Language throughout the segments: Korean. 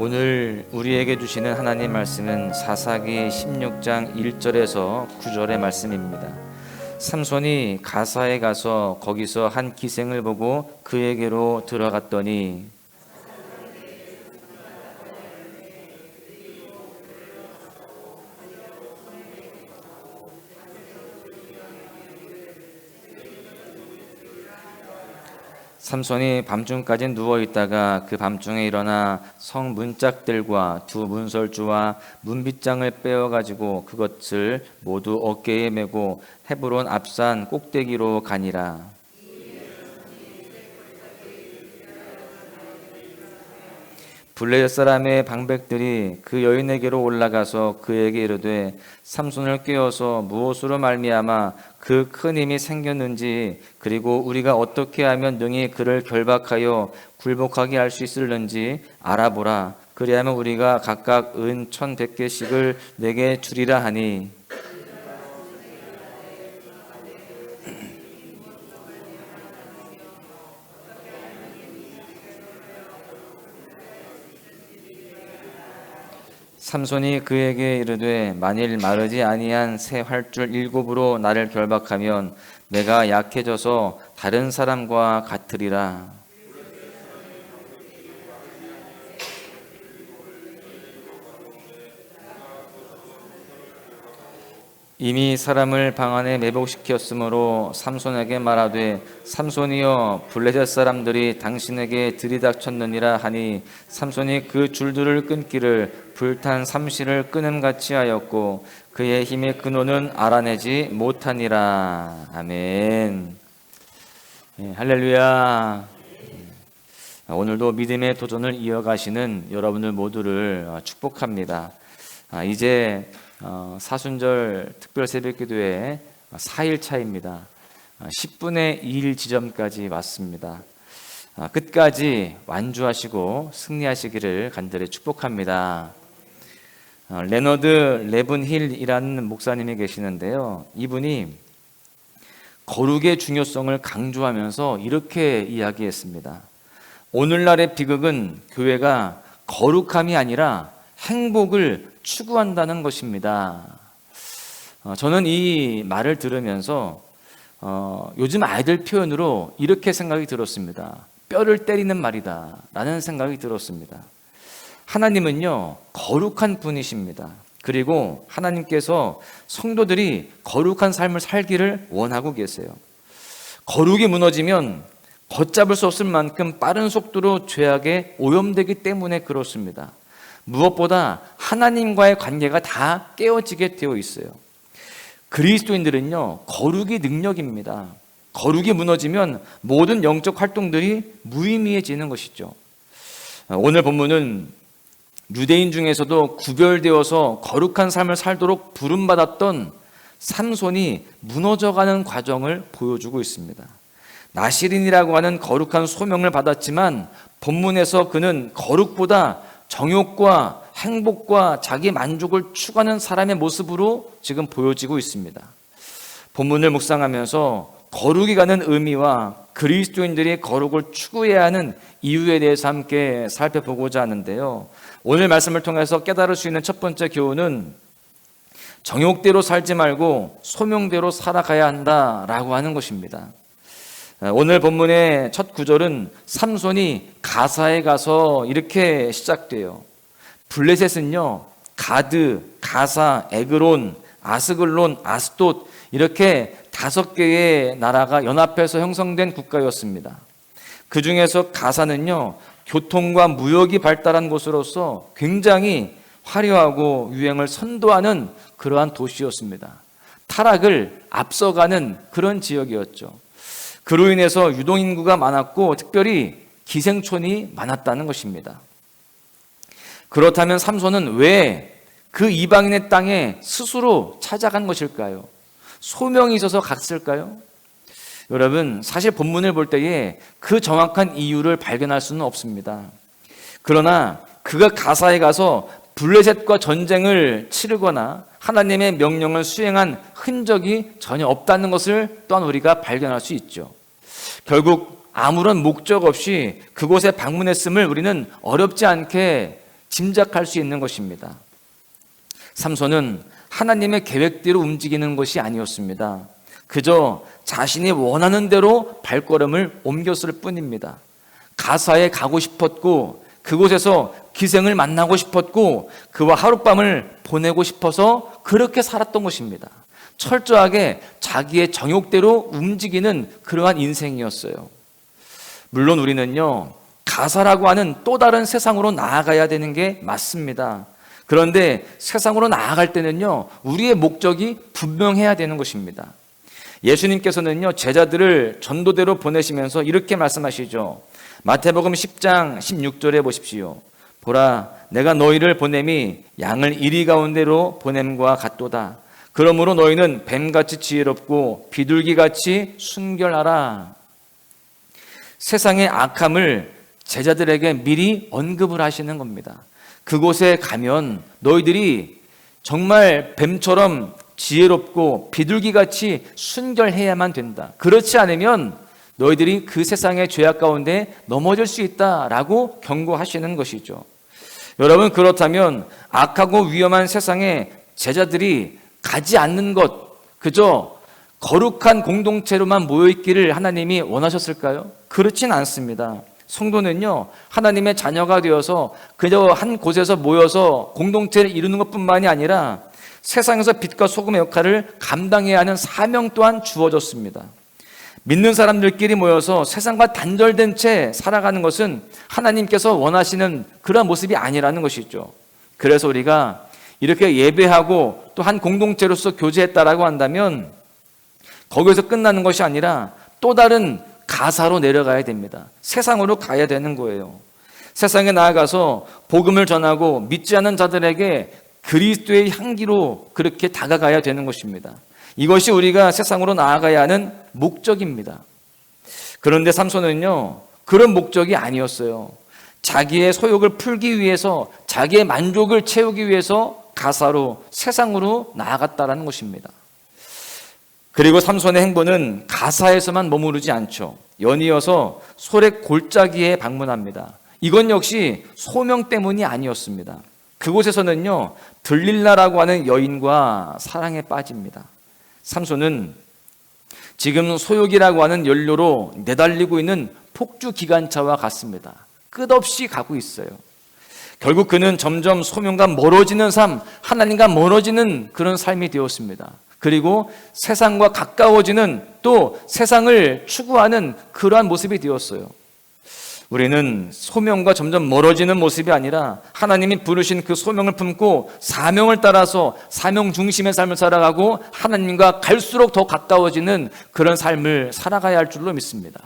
오늘 우리에게 주시는 하나님 말씀은 사사기 16장 1절에서 9절의 말씀입니다. 삼손이 가사에 가서 거기서 한 기생을 보고 그에게로 들어갔더니 삼손이 밤중까지 누워있다가 그 밤중에 일어나 성 문짝들과 두 문설주와 문빗장을 빼어가지고 그것을 모두 어깨에 메고 헤브론 앞산 꼭대기로 가니라. 블레셋 사람의 방백들이 그 여인에게로 올라가서 그에게 이르되 삼손을 꾀어서 무엇으로 말미암아 그 큰 힘이 생겼는지, 그리고 우리가 어떻게 하면 능히 그를 결박하여 굴복하게 할 수 있을는지 알아보라. 그리하면 우리가 각각 은 1,100개씩을 내게 주리라 하니, 삼손이 그에게 이르되 만일 마르지 아니한 새 활줄 7으로 나를 결박하면 내가 약해져서 다른 사람과 같으리라. 이미 사람을 방 안에 매복시켰으므로 삼손에게 말하되 삼손이여 블레셋 사람들이 당신에게 들이닥쳤느니라 하니, 삼손이 그 줄들을 끊기를 불탄 삼시를 끊음같이 하였고 그의 힘의 근원은 알아내지 못하니라. 아멘. 할렐루야. 오늘도 믿음의 도전을 이어가시는 여러분들 모두를 축복합니다. 이제 사순절 특별 새벽기도회 4일차입니다. 10분의 2일 지점까지 왔습니다. 끝까지 완주하시고 승리하시기를 간절히 축복합니다. 레너드 레븐힐이라는 목사님이 계시는데요, 이분이 거룩의 중요성을 강조하면서 이렇게 이야기했습니다. 오늘날의 비극은 교회가 거룩함이 아니라 행복을 추구한다는 것입니다. 저는 이 말을 들으면서 요즘 아이들 표현으로 이렇게 생각이 들었습니다. 뼈를 때리는 말이다 라는 생각이 들었습니다. 하나님은요, 거룩한 분이십니다. 그리고 하나님께서 성도들이 거룩한 삶을 살기를 원하고 계세요. 거룩이 무너지면 걷잡을 수 없을 만큼 빠른 속도로 죄악에 오염되기 때문에 그렇습니다. 무엇보다 하나님과의 관계가 다 깨어지게 되어 있어요. 그리스도인들은요, 거룩이 능력입니다. 거룩이 무너지면 모든 영적 활동들이 무의미해지는 것이죠. 오늘 본문은 유대인 중에서도 구별되어서 거룩한 삶을 살도록 부름받았던 삼손이 무너져가는 과정을 보여주고 있습니다. 나시린이라고 하는 거룩한 소명을 받았지만 본문에서 그는 거룩보다 정욕과 행복과 자기 만족을 추구하는 사람의 모습으로 지금 보여지고 있습니다. 본문을 묵상하면서 거룩이 가는 의미와 그리스도인들이 거룩을 추구해야 하는 이유에 대해서 함께 살펴보고자 하는데요, 오늘 말씀을 통해서 깨달을 수 있는 첫 번째 교훈은 정욕대로 살지 말고 소명대로 살아가야 한다라고 하는 것입니다. 오늘 본문의 첫 구절은 삼손이 가사에 가서 이렇게 시작돼요. 블레셋은요, 가드, 가사, 에그론, 아스글론, 아스돗 이렇게 5개의 나라가 연합해서 형성된 국가였습니다. 그 중에서 가사는요, 교통과 무역이 발달한 곳으로서 굉장히 화려하고 유행을 선도하는 그러한 도시였습니다. 타락을 앞서가는 그런 지역이었죠. 그로 인해서 유동인구가 많았고 특별히 기생촌이 많았다는 것입니다. 그렇다면 삼손은 왜 그 이방인의 땅에 스스로 찾아간 것일까요? 소명이 있어서 갔을까요? 여러분, 사실 본문을 볼 때에 그 정확한 이유를 발견할 수는 없습니다. 그러나 그가 가사에 가서 블레셋과 전쟁을 치르거나 하나님의 명령을 수행한 흔적이 전혀 없다는 것을 또한 우리가 발견할 수 있죠. 결국 아무런 목적 없이 그곳에 방문했음을 우리는 어렵지 않게 짐작할 수 있는 것입니다. 삼손은 하나님의 계획대로 움직이는 것이 아니었습니다. 그저 자신이 원하는 대로 발걸음을 옮겼을 뿐입니다. 가사에 가고 싶었고 그곳에서 기생을 만나고 싶었고 그와 하룻밤을 보내고 싶어서 그렇게 살았던 것입니다. 철저하게 자기의 정욕대로 움직이는 그러한 인생이었어요. 물론 우리는요, 가사라고 하는 또 다른 세상으로 나아가야 되는 게 맞습니다. 그런데 세상으로 나아갈 때는요, 우리의 목적이 분명해야 되는 것입니다. 예수님께서는요, 제자들을 전도대로 보내시면서 이렇게 말씀하시죠. 마태복음 10장 16절에 보십시오. 보라, 내가 너희를 보냄이 양을 이리 가운데로 보냄과 같도다. 그러므로 너희는 뱀같이 지혜롭고 비둘기같이 순결하라. 세상의 악함을 제자들에게 미리 언급을 하시는 겁니다. 그곳에 가면 너희들이 정말 뱀처럼 지혜롭고 비둘기같이 순결해야만 된다. 그렇지 않으면 너희들이 그 세상의 죄악 가운데 넘어질 수 있다라고 경고하시는 것이죠. 여러분, 그렇다면 악하고 위험한 세상에 제자들이 가지 않는 것, 그저 거룩한 공동체로만 모여있기를 하나님이 원하셨을까요? 그렇진 않습니다. 성도는요, 하나님의 자녀가 되어서 그저 한 곳에서 모여서 공동체를 이루는 것뿐만이 아니라 세상에서 빛과 소금의 역할을 감당해야 하는 사명 또한 주어졌습니다. 믿는 사람들끼리 모여서 세상과 단절된 채 살아가는 것은 하나님께서 원하시는 그런 모습이 아니라는 것이죠. 그래서 우리가 이렇게 예배하고 또 한 공동체로서 교제했다라고 한다면 거기서 끝나는 것이 아니라 또 다른 가사로 내려가야 됩니다. 세상으로 가야 되는 거예요. 세상에 나아가서 복음을 전하고 믿지 않는 자들에게 그리스도의 향기로 그렇게 다가가야 되는 것입니다. 이것이 우리가 세상으로 나아가야 하는 목적입니다. 그런데 삼손은요, 그런 목적이 아니었어요. 자기의 소욕을 풀기 위해서, 자기의 만족을 채우기 위해서 가사로 세상으로 나아갔다라는 것입니다. 그리고 삼손의 행보는 가사에서만 머무르지 않죠. 연이어서 소렉 골짜기에 방문합니다. 이건 역시 소명 때문이 아니었습니다. 그곳에서는요, 들릴라라고 하는 여인과 사랑에 빠집니다. 삼손은 지금 소욕이라고 하는 연료로 내달리고 있는 폭주 기관차와 같습니다. 끝없이 가고 있어요. 결국 그는 점점 소명과 멀어지는 삶, 하나님과 멀어지는 그런 삶이 되었습니다. 그리고 세상과 가까워지는, 또 세상을 추구하는 그러한 모습이 되었어요. 우리는 소명과 점점 멀어지는 모습이 아니라 하나님이 부르신 그 소명을 품고 사명을 따라서 사명 중심의 삶을 살아가고 하나님과 갈수록 더 가까워지는 그런 삶을 살아가야 할 줄로 믿습니다.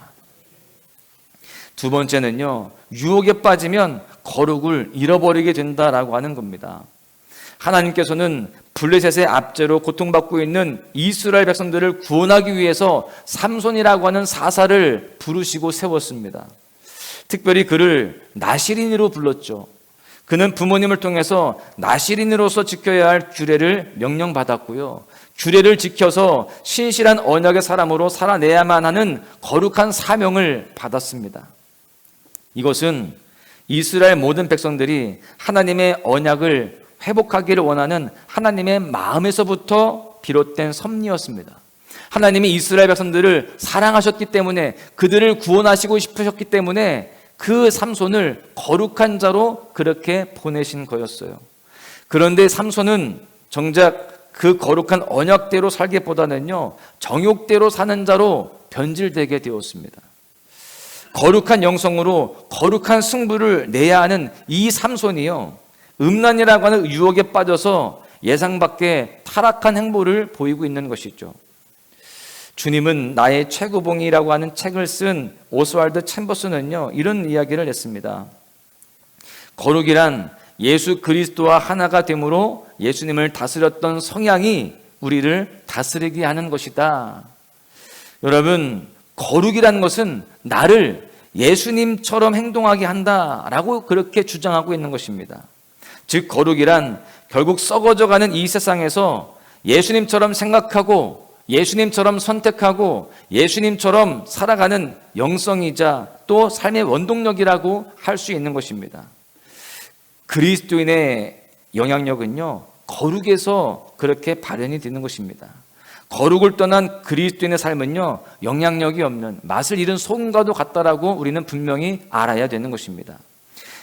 두 번째는요, 유혹에 빠지면 거룩을 잃어버리게 된다라고 하는 겁니다. 하나님께서는 블레셋의 압제로 고통받고 있는 이스라엘 백성들을 구원하기 위해서 삼손이라고 하는 사사를 부르시고 세웠습니다. 특별히 그를 나시린으로 불렀죠. 그는 부모님을 통해서 나시린으로서 지켜야 할 규례를 명령받았고요. 규례를 지켜서 신실한 언약의 사람으로 살아내야만 하는 거룩한 사명을 받았습니다. 이것은 이스라엘 모든 백성들이 하나님의 언약을 회복하기를 원하는 하나님의 마음에서부터 비롯된 섭리였습니다. 하나님이 이스라엘 백성들을 사랑하셨기 때문에, 그들을 구원하시고 싶으셨기 때문에 그 삼손을 거룩한 자로 그렇게 보내신 거였어요. 그런데 삼손은 정작 그 거룩한 언약대로 살기보다는요, 정욕대로 사는 자로 변질되게 되었습니다. 거룩한 영성으로 거룩한 승부를 내야 하는 이 삼손이요, 음란이라고 하는 유혹에 빠져서 예상 밖의 타락한 행보를 보이고 있는 것이죠. 주님은 나의 최고봉이라고 하는 책을 쓴 오스왈드 챔버스는요, 이런 이야기를 했습니다. 거룩이란 예수 그리스도와 하나가 됨으로 예수님을 다스렸던 성향이 우리를 다스리게 하는 것이다. 여러분, 거룩이라는 것은 나를 예수님처럼 행동하게 한다라고 그렇게 주장하고 있는 것입니다. 즉, 거룩이란 결국 썩어져가는 이 세상에서 예수님처럼 생각하고 예수님처럼 선택하고 예수님처럼 살아가는 영성이자 또 삶의 원동력이라고 할 수 있는 것입니다. 그리스도인의 영향력은요, 거룩에서 그렇게 발현이 되는 것입니다. 거룩을 떠난 그리스도인의 삶은요, 영향력이 없는 맛을 잃은 소금과도 같다라고 우리는 분명히 알아야 되는 것입니다.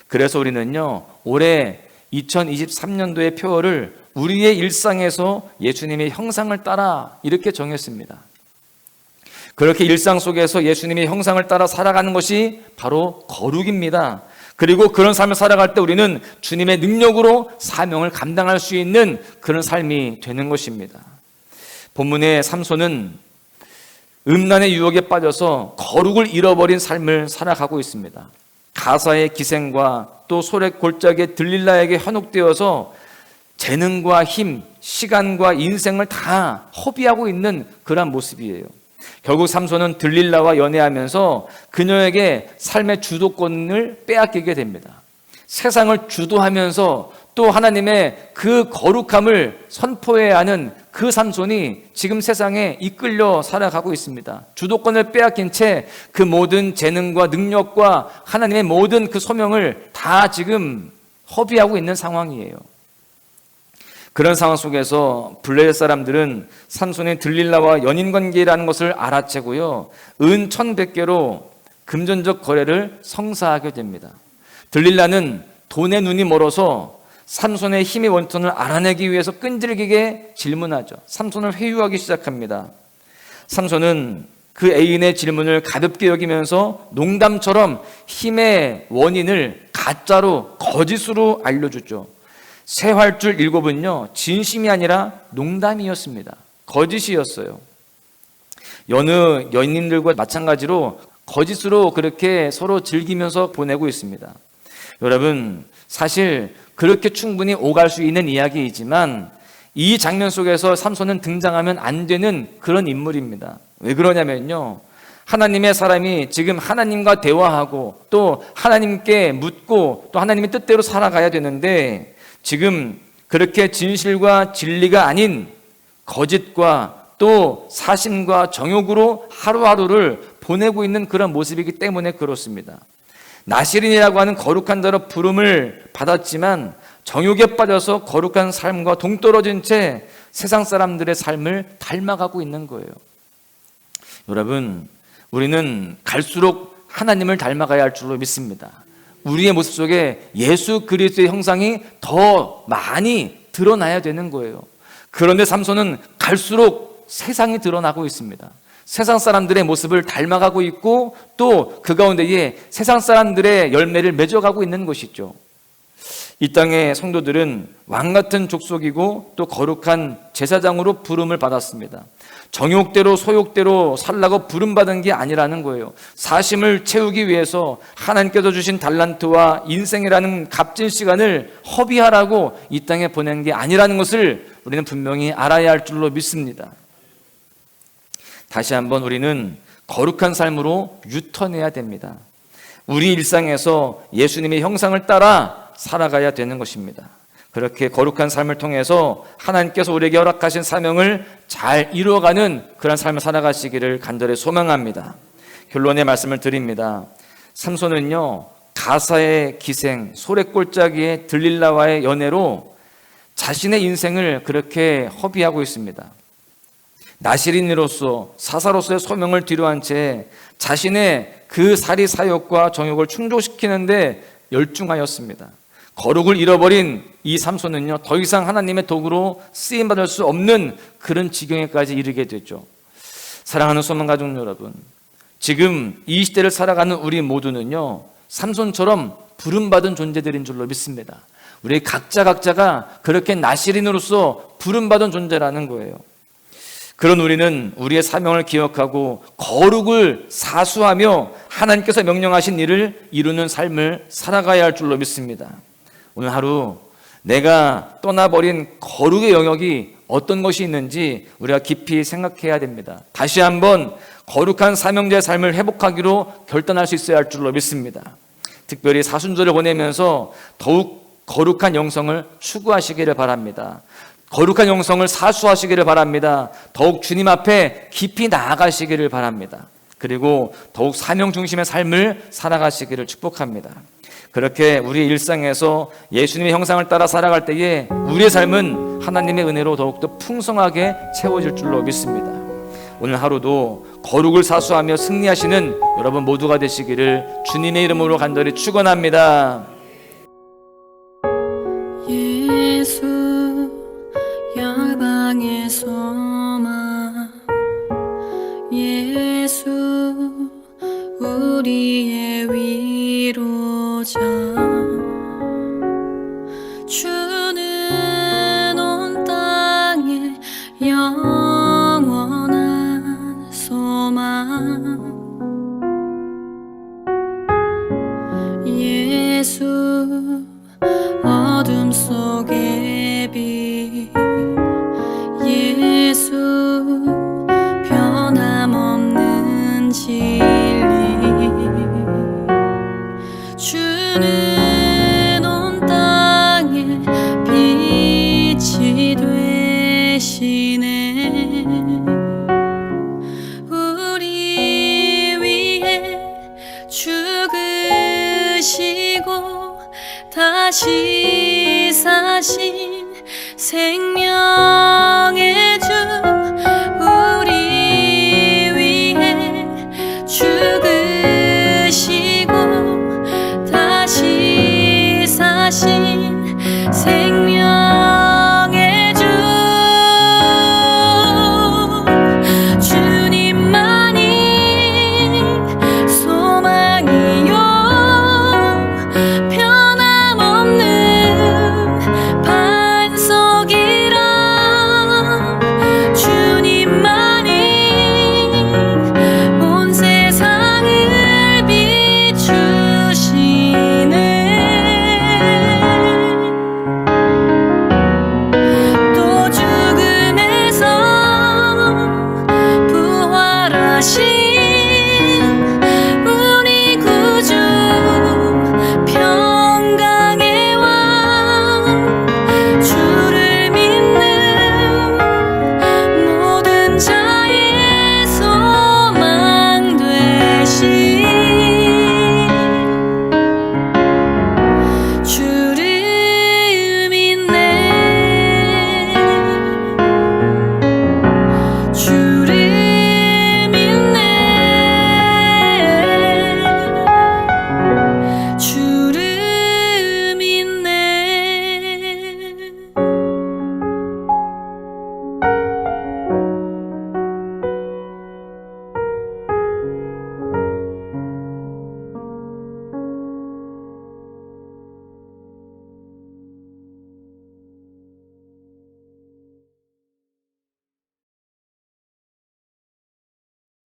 그래서 우리는요, 올해 2023년도의 표어를 우리의 일상에서 예수님의 형상을 따라 이렇게 정했습니다. 그렇게 일상 속에서 예수님의 형상을 따라 살아가는 것이 바로 거룩입니다. 그리고 그런 삶을 살아갈 때 우리는 주님의 능력으로 사명을 감당할 수 있는 그런 삶이 되는 것입니다. 본문의 삼손은 음란의 유혹에 빠져서 거룩을 잃어버린 삶을 살아가고 있습니다. 가사의 기생과 또 소래 골짜기의 들릴라에게 현혹되어서 재능과 힘, 시간과 인생을 다 허비하고 있는 그런 모습이에요. 결국 삼손은 들릴라와 연애하면서 그녀에게 삶의 주도권을 빼앗기게 됩니다. 세상을 주도하면서 또 하나님의 그 거룩함을 선포해야 하는 그 삼손이 지금 세상에 이끌려 살아가고 있습니다. 주도권을 빼앗긴 채 그 모든 재능과 능력과 하나님의 모든 그 소명을 다 지금 허비하고 있는 상황이에요. 그런 상황 속에서 블레셋 사람들은 삼손의 들릴라와 연인관계라는 것을 알아채고요, 은 1,100개로 금전적 거래를 성사하게 됩니다. 들릴라는 돈의 눈이 멀어서 삼손의 힘의 원천을 알아내기 위해서 끈질기게 질문하죠. 삼손을 회유하기 시작합니다. 삼손은 그 애인의 질문을 가볍게 여기면서 농담처럼 힘의 원인을 가짜로, 거짓으로 알려주죠. 새 활줄 7은요, 진심이 아니라 농담이었습니다. 거짓이었어요. 여느 연인들과 마찬가지로 거짓으로 그렇게 서로 즐기면서 보내고 있습니다. 여러분, 사실 그렇게 충분히 오갈 수 있는 이야기이지만 이 장면 속에서 삼손은 등장하면 안 되는 그런 인물입니다. 왜 그러냐면요, 하나님의 사람이 지금 하나님과 대화하고 또 하나님께 묻고 또 하나님의 뜻대로 살아가야 되는데 지금 그렇게 진실과 진리가 아닌 거짓과 또 사심과 정욕으로 하루하루를 보내고 있는 그런 모습이기 때문에 그렇습니다. 나시린이라고 하는 거룩한 자로 부름을 받았지만 정욕에 빠져서 거룩한 삶과 동떨어진 채 세상 사람들의 삶을 닮아가고 있는 거예요. 여러분, 우리는 갈수록 하나님을 닮아가야 할 줄로 믿습니다. 우리의 모습 속에 예수 그리스도의 형상이 더 많이 드러나야 되는 거예요. 그런데 삼손은 갈수록 세상이 드러나고 있습니다. 세상 사람들의 모습을 닮아가고 있고 또 그 가운데에 세상 사람들의 열매를 맺어가고 있는 것이죠. 이 땅의 성도들은 왕같은 족속이고 또 거룩한 제사장으로 부름을 받았습니다. 정욕대로 소욕대로 살라고 부름받은 게 아니라는 거예요. 사심을 채우기 위해서 하나님께서 주신 달란트와 인생이라는 값진 시간을 허비하라고 이 땅에 보낸 게 아니라는 것을 우리는 분명히 알아야 할 줄로 믿습니다. 다시 한번 우리는 거룩한 삶으로 유턴해야 됩니다. 우리 일상에서 예수님의 형상을 따라 살아가야 되는 것입니다. 그렇게 거룩한 삶을 통해서 하나님께서 우리에게 허락하신 사명을 잘 이루어가는 그런 삶을 살아가시기를 간절히 소망합니다. 결론의 말씀을 드립니다. 삼손은요, 가사의 기생, 소래골짜기의 들릴라와의 연애로 자신의 인생을 그렇게 허비하고 있습니다. 나시린으로서 사사로서의 소명을 뒤로한 채 자신의 그 사리 사욕과 정욕을 충족시키는데 열중하였습니다. 거룩을 잃어버린 이 삼손은요, 더 이상 하나님의 도구로 쓰임받을 수 없는 그런 지경에까지 이르게 되죠. 사랑하는 소망가족 여러분, 지금 이 시대를 살아가는 우리 모두는요, 삼손처럼 부름받은 존재들인 줄로 믿습니다. 우리 각자가 그렇게 나시린으로서 부름받은 존재라는 거예요. 그런 우리는 우리의 사명을 기억하고 거룩을 사수하며 하나님께서 명령하신 일을 이루는 삶을 살아가야 할 줄로 믿습니다. 오늘 하루 내가 떠나버린 거룩의 영역이 어떤 것이 있는지 우리가 깊이 생각해야 됩니다. 다시 한번 거룩한 사명자의 삶을 회복하기로 결단할 수 있어야 할 줄로 믿습니다. 특별히 사순절을 보내면서 더욱 거룩한 영성을 추구하시기를 바랍니다. 거룩한 영성을 사수하시기를 바랍니다. 더욱 주님 앞에 깊이 나아가시기를 바랍니다. 그리고 더욱 사명 중심의 삶을 살아가시기를 축복합니다. 그렇게 우리 일상에서 예수님의 형상을 따라 살아갈 때에 우리의 삶은 하나님의 은혜로 더욱더 풍성하게 채워질 줄로 믿습니다. 오늘 하루도 거룩을 사수하며 승리하시는 여러분 모두가 되시기를 주님의 이름으로 간절히 축원합니다. 예수 열방의 소망, 예수 우리의 위로자, 주는 온 땅에 영원한 소망, 예수 어둠 속의 빛, 예수 변함없는 진리, 주는 온 땅에 빛이 되시네. 우리 위해 죽으시고 다시